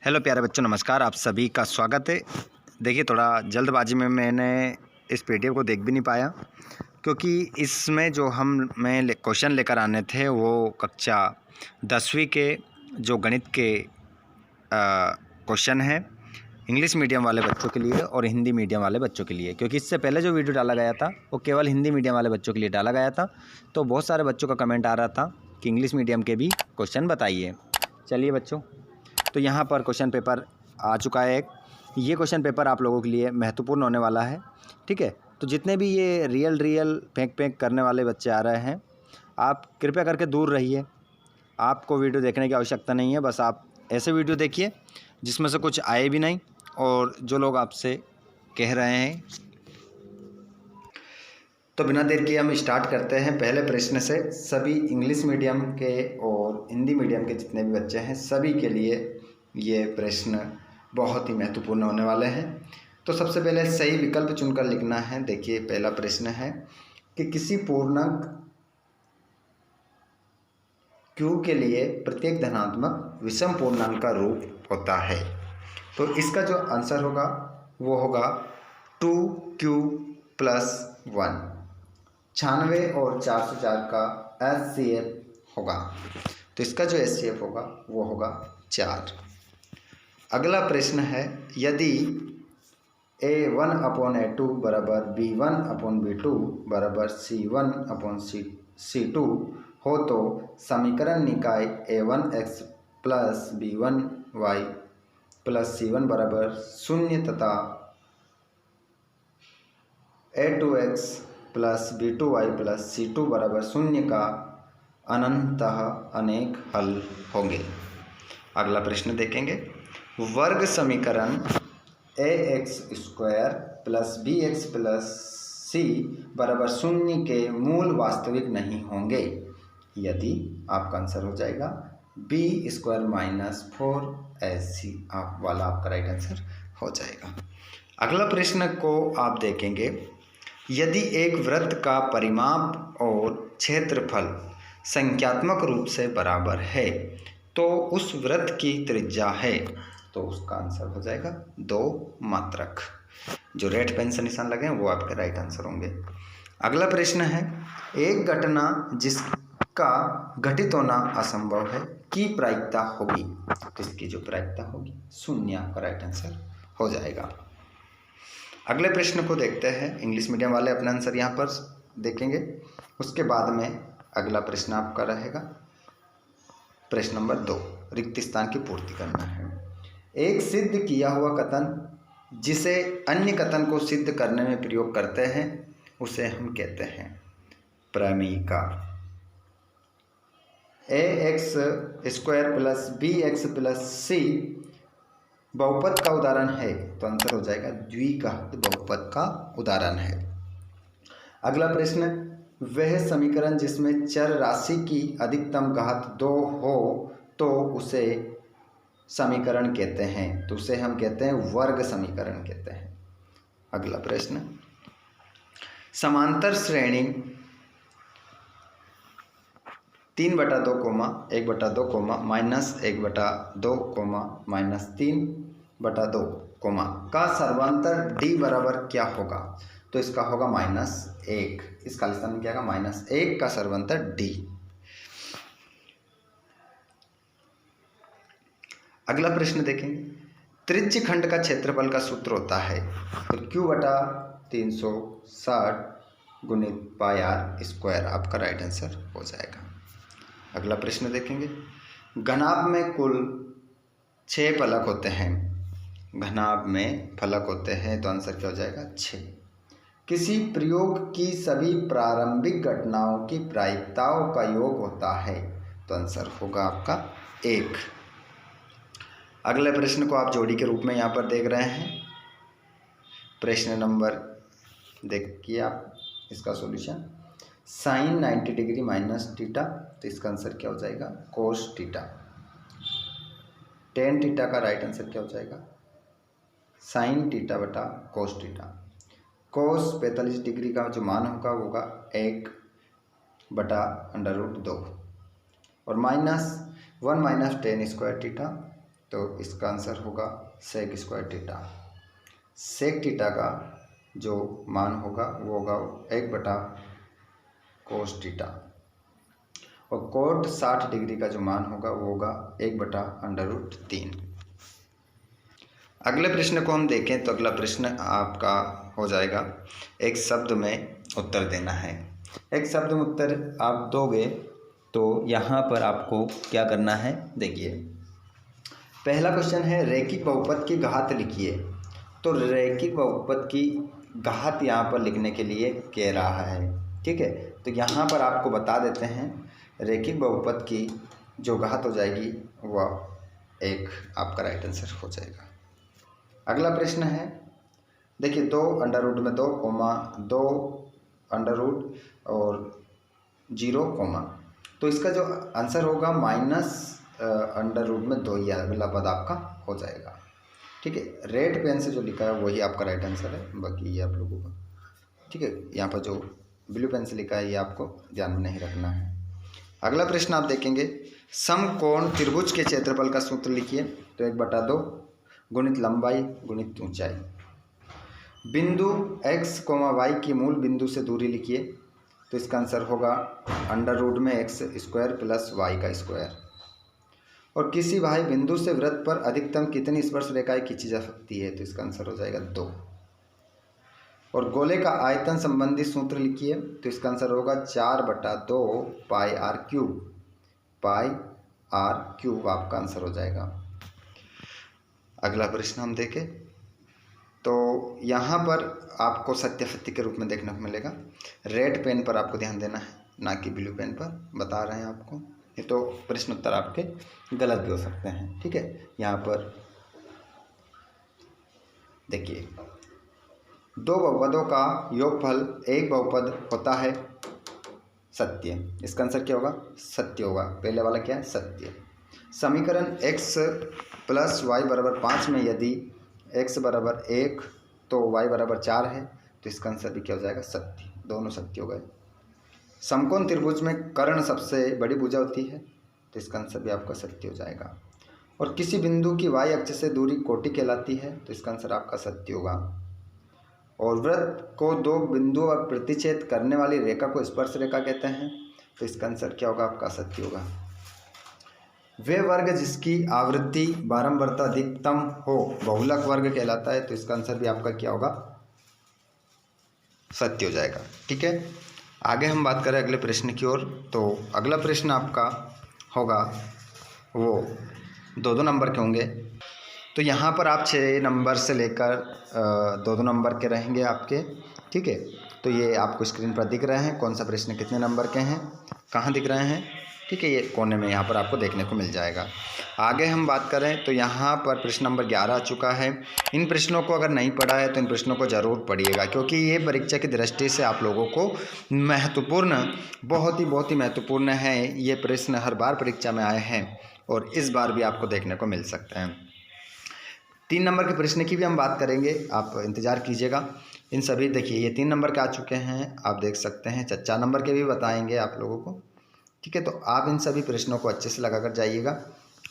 Hello प्यारे बच्चों, नमस्कार। आप सभी का स्वागत है। देखिए, थोड़ा जल्दबाजी में मैंने इस पीडीएफ को देख भी नहीं पाया, क्योंकि इसमें जो मैं क्वेश्चन लेकर आने थे वो कक्षा 10वीं के जो गणित के क्वेश्चन हैं इंग्लिश मीडियम वाले बच्चों के लिए और हिंदी मीडियम वाले बच्चों के लिए। क्योंकि इससे पहले जो वीडियो डाला गया था वो केवल हिंदी मीडियम वाले बच्चों के लिए डाला गया था, तो बहुत सारे बच्चों का कमेंट आ रहा था कि इंग्लिश मीडियम के भी क्वेश्चन बताइए। चलिए बच्चों, तो यहाँ पर क्वेश्चन पेपर आ चुका है एक। ये क्वेश्चन पेपर आप लोगों के लिए महत्वपूर्ण होने वाला है, ठीक है। तो जितने भी ये रियल फेंक करने वाले बच्चे आ रहे हैं, आप कृपया करके दूर रहिए। आपको वीडियो देखने की आवश्यकता नहीं है, बस आप ऐसे वीडियो देखिए जिसमें से कुछ आए भी नहीं और जो लोग आपसे कह रहे हैं। तो बिना देर किए हम स्टार्ट करते हैं पहले प्रश्न से। सभी इंग्लिश मीडियम के और हिंदी मीडियम के जितने भी बच्चे हैं सभी के लिए ये प्रश्न बहुत ही महत्वपूर्ण होने वाले हैं। तो सबसे पहले सही विकल्प चुनकर लिखना है। देखिए, पहला प्रश्न है कि किसी पूर्णांक Q के लिए प्रत्येक धनात्मक विषम पूर्णांक का रूप होता है। तो इसका जो आंसर होगा वो होगा 2Q + 1। 96 और 404 का HCF होगा, तो इसका जो HCF होगा वो होगा 4। अगला प्रश्न है, यदि A1/A2 = B1/B2 = C1/C2 हो तो समीकरण निकाय A1x + B1y + C1 = 0 तथा A2x + B2y + C2 = 0 का अनंतः अनेक हल होंगे। अगला प्रश्न देखेंगे, वर्ग समीकरण ax² + bx + c = 0 के मूल वास्तविक नहीं होंगे यदि आपका आंसर हो जाएगा b² - 4ac। आप वाला आपका राइट आंसर हो जाएगा। अगला प्रश्न को आप देखेंगे, यदि एक वृत्त का परिमाप और क्षेत्रफल संख्यात्मक रूप से बराबर है तो उस वृत्त की त्रिज्या है, तो उसका आंसर हो जाएगा 2 मात्रक। जो रेड पेन से निशान लगे हैं वो आपके राइट आंसर होंगे। अगला प्रश्न है, एक घटना जिसका घटित होना असंभव है की प्रायिकता होगी, तो इसकी जो प्रायिकता होगी 0 आपका राइट आंसर हो जाएगा। अगले प्रश्न को देखते हैं। इंग्लिश मीडियम वाले अपना आंसर यहाँ पर देखेंगे, उसके बाद में अगला प्रश्न आपका रहेगा प्रश्न नंबर 2, रिक्त स्थान की पूर्ति करना है। एक सिद्ध किया हुआ कथन जिसे अन्य कथन को सिद्ध करने में प्रयोग करते हैं उसे हम कहते हैं प्रमेयिका। ax² + bx + c बहुपद का उदाहरण है, तो आंसर हो जाएगा द्विघात बहुपद का उदाहरण है। अगला प्रश्न, वह समीकरण जिसमें चर राशि की अधिकतम घात 2 हो तो उसे समीकरण कहते हैं, तो उसे हम कहते हैं वर्ग समीकरण कहते हैं। अगला प्रश्न, समांतर श्रेणी 3/2, -1/2, -3/2, का सर्वांतर d बराबर क्या होगा, तो इसका होगा -1। इस खाली स्थान में क्या होगा, -1 का सर्वांतर d। अगला प्रश्न देखेंगे, त्रिज्य खंड का क्षेत्रफल का सूत्र होता है, तो Q/360 × πr² आपका राइट आंसर हो जाएगा। अगला प्रश्न देखेंगे, घनाभ में कुल 6 फलक होते हैं। घनाभ में फलक होते हैं, तो आंसर क्या हो जाएगा 6। किसी प्रयोग की सभी प्रारंभिक घटनाओं की प्रायिकताओं का योग होता है, तो आंसर होगा आपका 1। अगले प्रश्न को आप जोड़ी के रूप में यहाँ पर देख रहे हैं। प्रश्न नंबर देखिए आप इसका सॉल्यूशन, sin 90 डिग्री -θ, तो इसका आंसर क्या हो जाएगा cos θ। tan θ का राइट आंसर क्या हो जाएगा sin θ/cos θ। cos 45 डिग्री का जो मान होगा वो होगा 1/√2 और -1 - tan² θ तो इसका आंसर होगा sec square theta. Sec theta का जो मान होगा वो होगा 1/cos थीटा, और कोट 60 डिग्री का जो मान होगा वो होगा 1/√3। अगले प्रश्न को हम देखें तो अगला प्रश्न आपका हो जाएगा एक शब्द में उत्तर देना है। एक शब्द में उत्तर आप दोगे तो यहाँ पर आपको क्या करना है, देखिए पहला क्वेश्चन है रैखिक बहुपद की घात लिखिए। तो रैखिक बहुपद की घात यहाँ पर लिखने के लिए कह रहा है, ठीक है। तो यहाँ पर आपको बता देते हैं रैखिक बहुपद की जो घात हो जाएगी वह एक आपका राइट आंसर हो जाएगा। अगला प्रश्न है, देखिए 2 अंडर रूट में 2 कोमा 2 अंडर रूट और 0 कोमा, तो इसका जो आंसर होगा -√2 में 2 ही अगला पद आपका हो जाएगा, ठीक है। रेड पेन से जो लिखा है वही आपका राइट आंसर है, बाकी ये आप लोगों का, ठीक है। यहाँ पर जो ब्लू पेन से लिखा है ये आपको ध्यान में नहीं रखना है। अगला प्रश्न आप देखेंगे समकोण त्रिभुज के क्षेत्रफल का सूत्र लिखिए। तो 1/2 गुणित लंबाई गुणित ऊंचाई। बिंदु x, y की मूल बिंदु से दूरी लिखिए। तो इसका आंसर होगा अंडर रूट में x² प्लस y का स्क्वायर। और किसी बाह्य बिंदु से वृत्त पर अधिकतम कितनी स्पर्श रेखाएं खींची जा सकती है। तो इसका आंसर हो जाएगा 2। और गोले का आयतन संबंधी सूत्र लिखिए। तो इसका आंसर होगा 4/2 पाई आर क्यूब आपका आंसर हो जाएगा। अगला प्रश्न हम देखें तो यहाँ पर आपको सत्यापित के रूप में देखने को मिलेगा। रेड पेन पर आपको ध्यान देना है, ना कि ब्लू पेन पर, बता रहे हैं आपको। ये तो प्रश्न उत्तर आपके गलत भी हो सकते हैं, ठीक है। यहाँ पर देखिए 2 बहुपदों का योगफल एक बहुपद होता है सत्य। इसका आंसर क्या होगा, सत्य होगा। पहले वाला क्या है, सत्य। समीकरण x + y = 5 में यदि x = 1 तो y = 4 है, तो इसका आंसर भी क्या हो जाएगा, सत्य। दोनों सत्य हो गए। समकोण त्रिभुज में कर्ण सबसे बड़ी भुजा होती है, तो इसका आंसर भी आपका सत्य हो जाएगा। और किसी बिंदु की y अक्ष से दूरी कोटि कहलाती है, तो इसका आंसर आपका सत्य होगा। और वृत्त को 2 बिंदुओं पर प्रतिच्छेद करने वाली रेखा को स्पर्श रेखा कहते हैं, तो इसका आंसर क्या होगा, आपका सत्य होगा। वे वर्ग जिसकी आवृत्ति बारंबारता अधिकतम हो बहुलक वर्ग कहलाता है, तो इसका आंसर भी आपका क्या होगा, सत्य हो जाएगा, ठीक है। आगे हम बात करें अगले प्रश्न की ओर। तो अगला प्रश्न आपका होगा वो 2-2 नंबर के होंगे। तो यहाँ पर आप 6 नंबर से लेकर 2-2 नंबर के रहेंगे आपके, ठीक है। तो ये आपको स्क्रीन पर दिख रहे हैं कौन सा प्रश्न कितने नंबर के हैं, कहाँ दिख रहे हैं, ठीक है। ये कोने में यहाँ पर आपको देखने को मिल जाएगा। आगे हम बात करें तो यहाँ पर प्रश्न नंबर 11 आ चुका है। इन प्रश्नों को अगर नहीं पढ़ा है तो इन प्रश्नों को ज़रूर पढ़िएगा, क्योंकि ये परीक्षा की दृष्टि से आप लोगों को महत्वपूर्ण, बहुत ही महत्वपूर्ण है। ये प्रश्न हर बार परीक्षा में आए हैं और इस बार भी आपको देखने को मिल सकते हैं। 3 नंबर के प्रश्न की भी हम बात करेंगे, आप इंतज़ार कीजिएगा। इन सभी देखिए ये 3 नंबर के आ चुके हैं, आप देख सकते हैं। 4 नंबर के भी बताएंगे आप लोगों को, ठीक है। तो आप इन सभी प्रश्नों को अच्छे से लगा कर जाइएगा।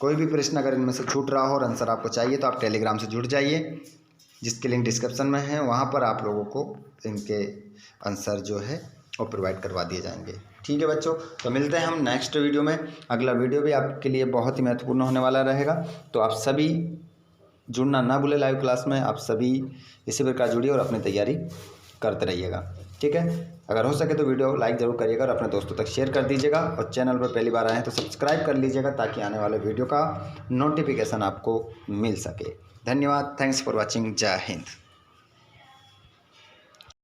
कोई भी प्रश्न अगर इनमें से छूट रहा हो और आंसर आपको चाहिए तो आप टेलीग्राम से जुड़ जाइए, जिसके लिंक डिस्क्रिप्शन में है। वहाँ पर आप लोगों को इनके आंसर जो है वो प्रोवाइड करवा दिए जाएंगे, ठीक है बच्चों। तो मिलते हैं हम नेक्स्ट वीडियो में। अगला वीडियो भी आपके लिए बहुत ही महत्वपूर्ण होने वाला रहेगा, तो आप सभी जुड़ना ना भूलें लाइव क्लास में। आप सभी इसी प्रकार जुड़िए और अपनी तैयारी करते रहिएगा, ठीक है। अगर हो सके तो वीडियो लाइक ज़रूर करिएगा और अपने दोस्तों तक शेयर कर दीजिएगा। और चैनल पर पहली बार आए हैं तो सब्सक्राइब कर लीजिएगा, ताकि आने वाले वीडियो का नोटिफिकेशन आपको मिल सके। धन्यवाद, थैंक्स फॉर वॉचिंग, जय हिंद।